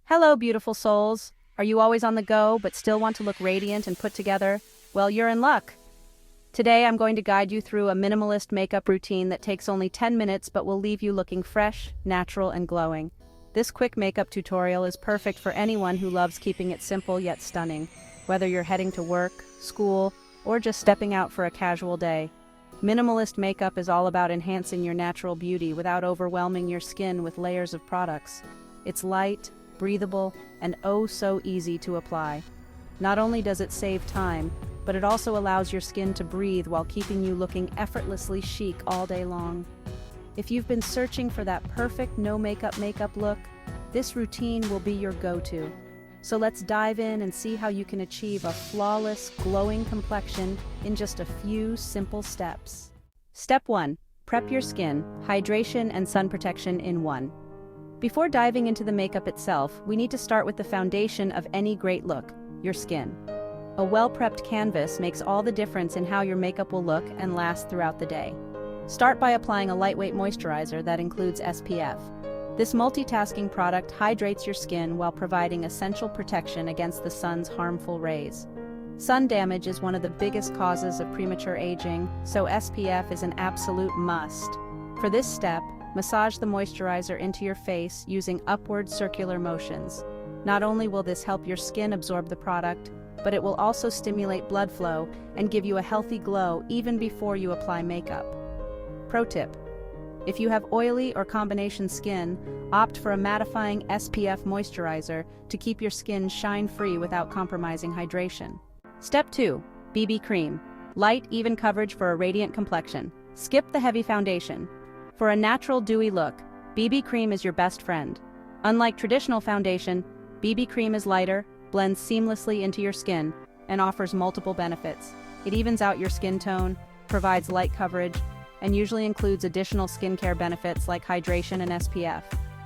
Hello, beautiful souls. Are you always on the go but still want to look radiant and put together? Well, you're in luck. Today, I'm going to guide you through a minimalist makeup routine that takes only 10 minutes but will leave you looking fresh, natural, and glowing. This quick makeup tutorial is perfect for anyone who loves keeping it simple yet stunning, whether you're heading to work, school, or just stepping out for a casual day. Minimalist makeup is all about enhancing your natural beauty without overwhelming your skin with layers of products. It's light, breathable, and oh so easy to apply. Not only does it save time, but it also allows your skin to breathe while keeping you looking effortlessly chic all day long. If you've been searching for that perfect no-makeup look, this routine will be your go-to. So let's dive in and see how you can achieve a flawless, glowing complexion in just a few simple steps. Step 1. Prep your skin, hydration and sun protection in one. Before diving into the makeup itself, we need to start with the foundation of any great look, your skin. A well-prepped canvas makes all the difference in how your makeup will look and last throughout the day. Start by applying a lightweight moisturizer that includes SPF. This multitasking product hydrates your skin while providing essential protection against the sun's harmful rays. Sun damage is one of the biggest causes of premature aging, so SPF is an absolute must. For this step, massage the moisturizer into your face using upward circular motions. Not only will this help your skin absorb the product, but it will also stimulate blood flow and give you a healthy glow even before you apply makeup. Pro tip: if you have oily or combination skin, opt for a mattifying SPF moisturizer to keep your skin shine-free without compromising hydration. Step 2. BB cream. Light, even coverage for a radiant complexion. Skip the heavy foundation. For a natural, dewy look, BB cream is your best friend. Unlike traditional foundation, BB cream is lighter, blends seamlessly into your skin, and offers multiple benefits. It evens out your skin tone, provides light coverage, and usually includes additional skincare benefits like hydration and SPF.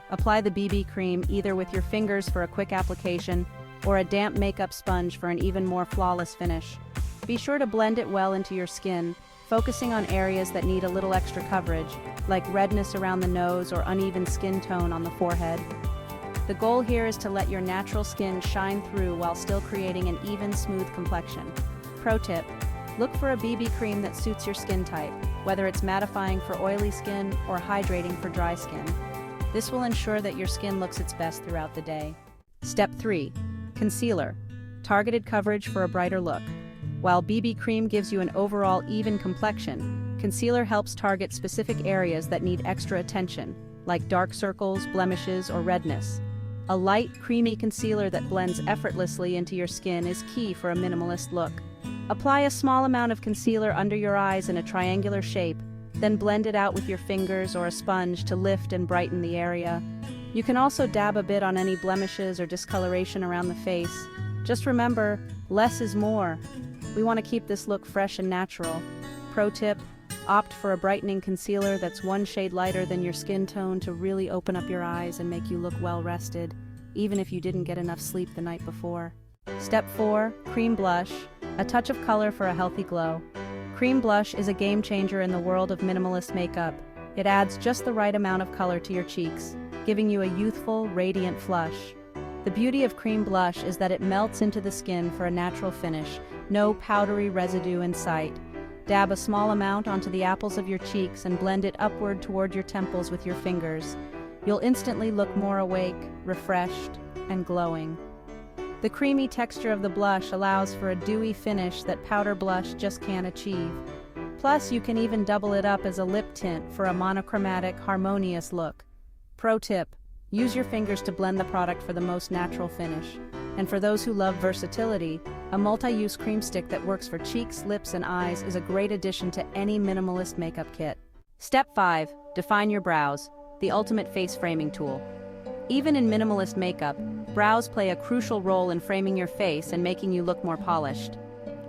Apply the BB cream either with your fingers for a quick application or a damp makeup sponge for an even more flawless finish. Be sure to blend it well into your skin, focusing on areas that need a little extra coverage, like redness around the nose or uneven skin tone on the forehead. The goal here is to let your natural skin shine through while still creating an even, smooth complexion. Pro tip: look for a BB cream that suits your skin type, whether it's mattifying for oily skin or hydrating for dry skin. This will ensure that your skin looks its best throughout the day. Step 3. Concealer. Targeted coverage for a brighter look. While BB cream gives you an overall even complexion, concealer helps target specific areas that need extra attention, like dark circles, blemishes, or redness. A light, creamy concealer that blends effortlessly into your skin is key for a minimalist look. Apply a small amount of concealer under your eyes in a triangular shape, then blend it out with your fingers or a sponge to lift and brighten the area. You can also dab a bit on any blemishes or discoloration around the face. Just remember, less is more. We want to keep this look fresh and natural. Pro tip: opt for a brightening concealer that's one shade lighter than your skin tone to really open up your eyes and make you look well rested, even if you didn't get enough sleep the night before. Step 4. Cream blush. A touch of color for a healthy glow. Cream blush is a game changer in the world of minimalist makeup. It adds just the right amount of color to your cheeks, giving you a youthful, radiant flush. The beauty of cream blush is that it melts into the skin for a natural finish, no powdery residue in sight. Dab a small amount onto the apples of your cheeks and blend it upward toward your temples with your fingers. You'll instantly look more awake, refreshed, and glowing. The creamy texture of the blush allows for a dewy finish that powder blush just can't achieve. Plus, you can even double it up as a lip tint for a monochromatic, harmonious look. Pro tip: use your fingers to blend the product for the most natural finish. And for those who love versatility, a multi-use cream stick that works for cheeks, lips, and eyes is a great addition to any minimalist makeup kit. Step 5. Define your brows, the ultimate face framing tool. Even in minimalist makeup, brows play a crucial role in framing your face and making you look more polished.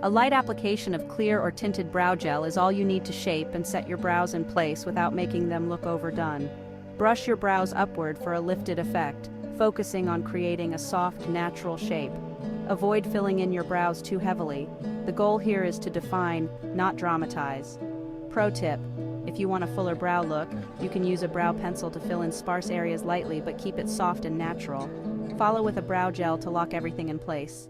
A light application of clear or tinted brow gel is all you need to shape and set your brows in place without making them look overdone. Brush your brows upward for a lifted effect, focusing on creating a soft, natural shape. Avoid filling in your brows too heavily. The goal here is to define, not dramatize. Pro tip: if you want a fuller brow look, you can use a brow pencil to fill in sparse areas lightly but keep it soft and natural. follow with a brow gel to lock everything in place.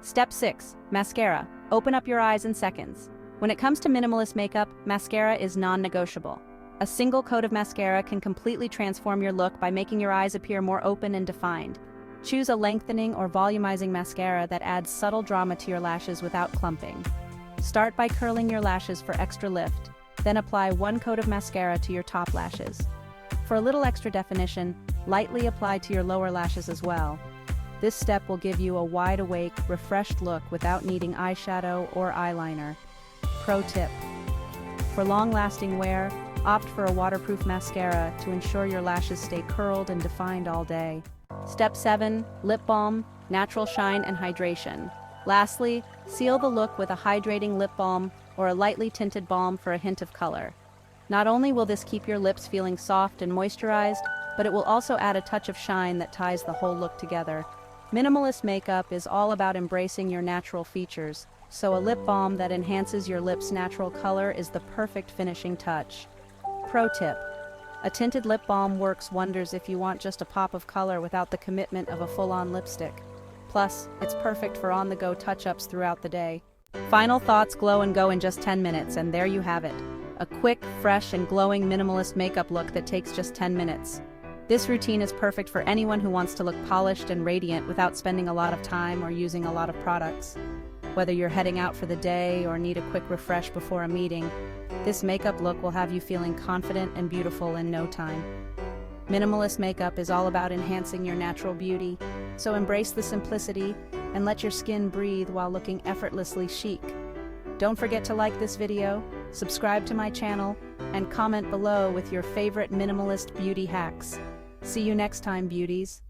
Step 6. Mascara. Open up your eyes in seconds. When it comes to minimalist makeup, mascara is non-negotiable. A single coat of mascara can completely transform your look by making your eyes appear more open and defined. Choose a lengthening or volumizing mascara that adds subtle drama to your lashes without clumping. Start by curling your lashes for extra lift, then apply one coat of mascara to your top lashes. For a little extra definition, lightly apply to your lower lashes as well. This step will give you a wide-awake, refreshed look without needing eyeshadow or eyeliner. Pro tip: for long-lasting wear, opt for a waterproof mascara to ensure your lashes stay curled and defined all day. Step 7. Lip balm, natural shine and hydration. Lastly, seal the look with a hydrating lip balm or a lightly tinted balm for a hint of color. Not only will this keep your lips feeling soft and moisturized, but it will also add a touch of shine that ties the whole look together. Minimalist makeup is all about embracing your natural features, so a lip balm that enhances your lips' natural color is the perfect finishing touch. Pro tip: a tinted lip balm works wonders if you want just a pop of color without the commitment of a full-on lipstick. Plus, it's perfect for on-the-go touch-ups throughout the day. Final thoughts: glow and go in just 10 minutes, and there you have it. A quick, fresh, and glowing minimalist makeup look that takes just 10 minutes. This routine is perfect for anyone who wants to look polished and radiant without spending a lot of time or using a lot of products. Whether you're heading out for the day or need a quick refresh before a meeting, this makeup look will have you feeling confident and beautiful in no time. Minimalist makeup is all about enhancing your natural beauty, so embrace the simplicity and let your skin breathe while looking effortlessly chic. Don't forget to like this video, subscribe to my channel, and comment below with your favorite minimalist beauty hacks. See you next time, beauties.